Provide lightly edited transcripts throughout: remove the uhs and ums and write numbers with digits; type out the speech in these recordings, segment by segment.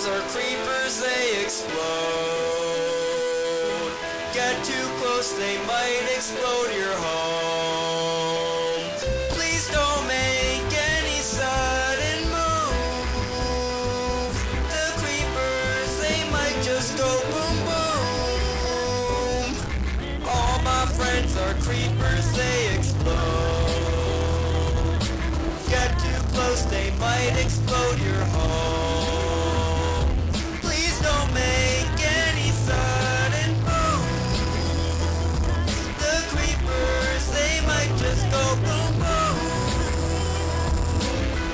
are creepers, they explode. Get too close, they might explode your home. Please don't make any sudden move. The creepers, they might just go boom boom. All my friends are creepers, they explode. Get too close, they might explode your home. Please don't make any sudden moves. The creepers, they might just go boom boom.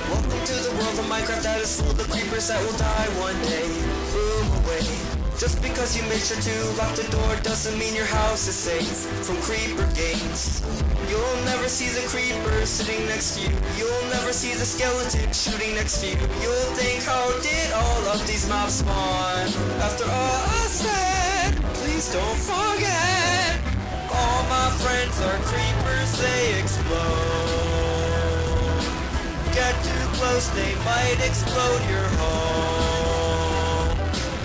Welcome to the world of Minecraft that is full of creepers that will die one day. Boom away. Just because you made sure to lock the door doesn't mean your house is safe from creeper games. You'll never see the creeper sitting next to you. You'll never see the skeleton shooting next to you. You'll think, how did all of these mobs spawn? After all I said, please don't forget, all my friends are creepers, they explode. Get too close, they might explode your home.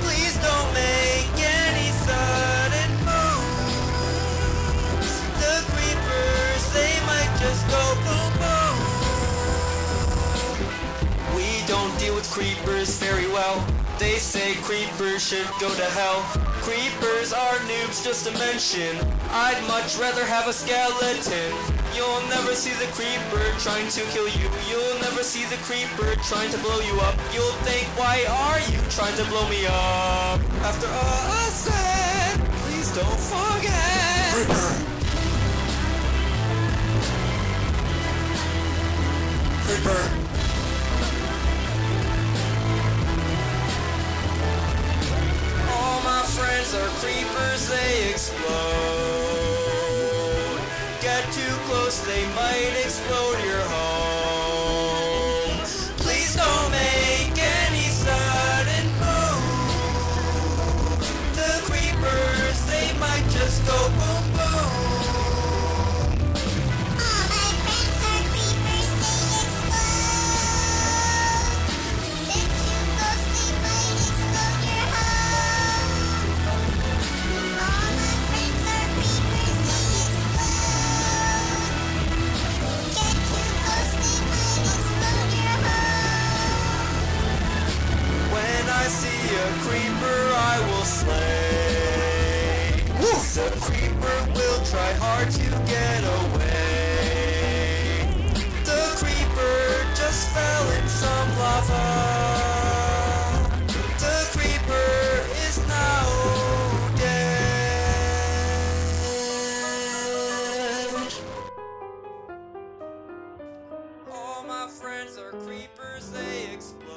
Please don't make any sudden moves. The creepers, they might just go boom boom. We don't deal with creepers very well. They say creepers should go to hell. Creepers are noobs, just to mention. I'd much rather have a skeleton. You'll never see the creeper trying to kill you. You'll never see the creeper trying to blow you up. You'll think, why are you trying to blow me up? After all I said, please don't forget. Creeper. Creeper. All my friends are creepers, they explode. Get too close, they might explode your home. Please don't make any sudden moves. The creepers, they might just go boom boom. All my friends are creepers, they explode. Get too close, they might explode your home. All my friends are creepers, they explode. Get too close, they might explode your home. When I see a creeper, I will slay. The creeper will try hard to get away. The creeper just fell in some lava. The creeper is now dead. All my friends are creepers, they explode.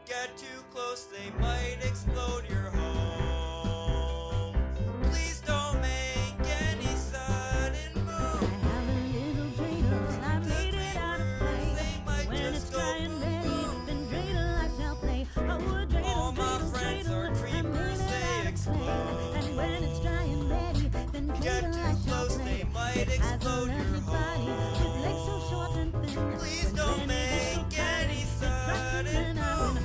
Get too close, they might explode your home. Please don't make any sudden moves. They might just go boom boom. All my friends are creepers, they explode. Get too close, they might explode your home. Please don't make any sudden moves.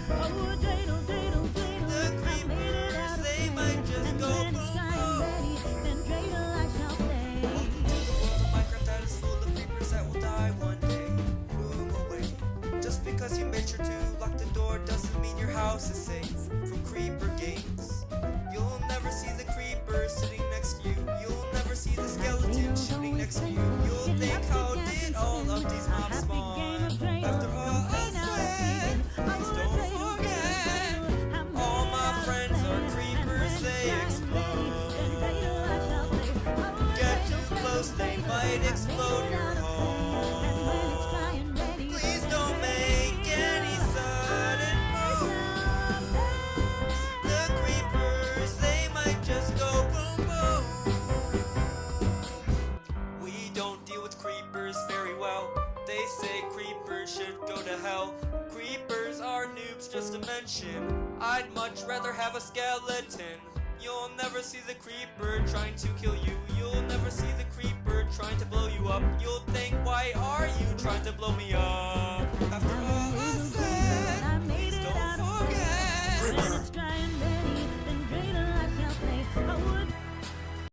The creepers, they might just go boom boom. Minecraft that is full of creepers that will die one day. Boom away. Just because you made sure to lock the door doesn't mean your house is safe from creeper games. You'll never see the creeper sitting next to you. You'll never see the skeleton shooting next to you. You'll think, how did all of these mobs spawn? After all I said, please don't forget, all my friends are creepers, they explode. Get too close, they might explode your home. Please don't make any sudden moves. The creepers, they might just go boom boom. We don't deal with creepers very well. They say creepers should go to hell. Creepers are noobs, just to mention. I'd much rather have a skeleton. You'll never see the creeper trying to kill you. You'll never see the creeper trying to blow you up. You'll think, why are you trying to blow me up? After all I said, please Let's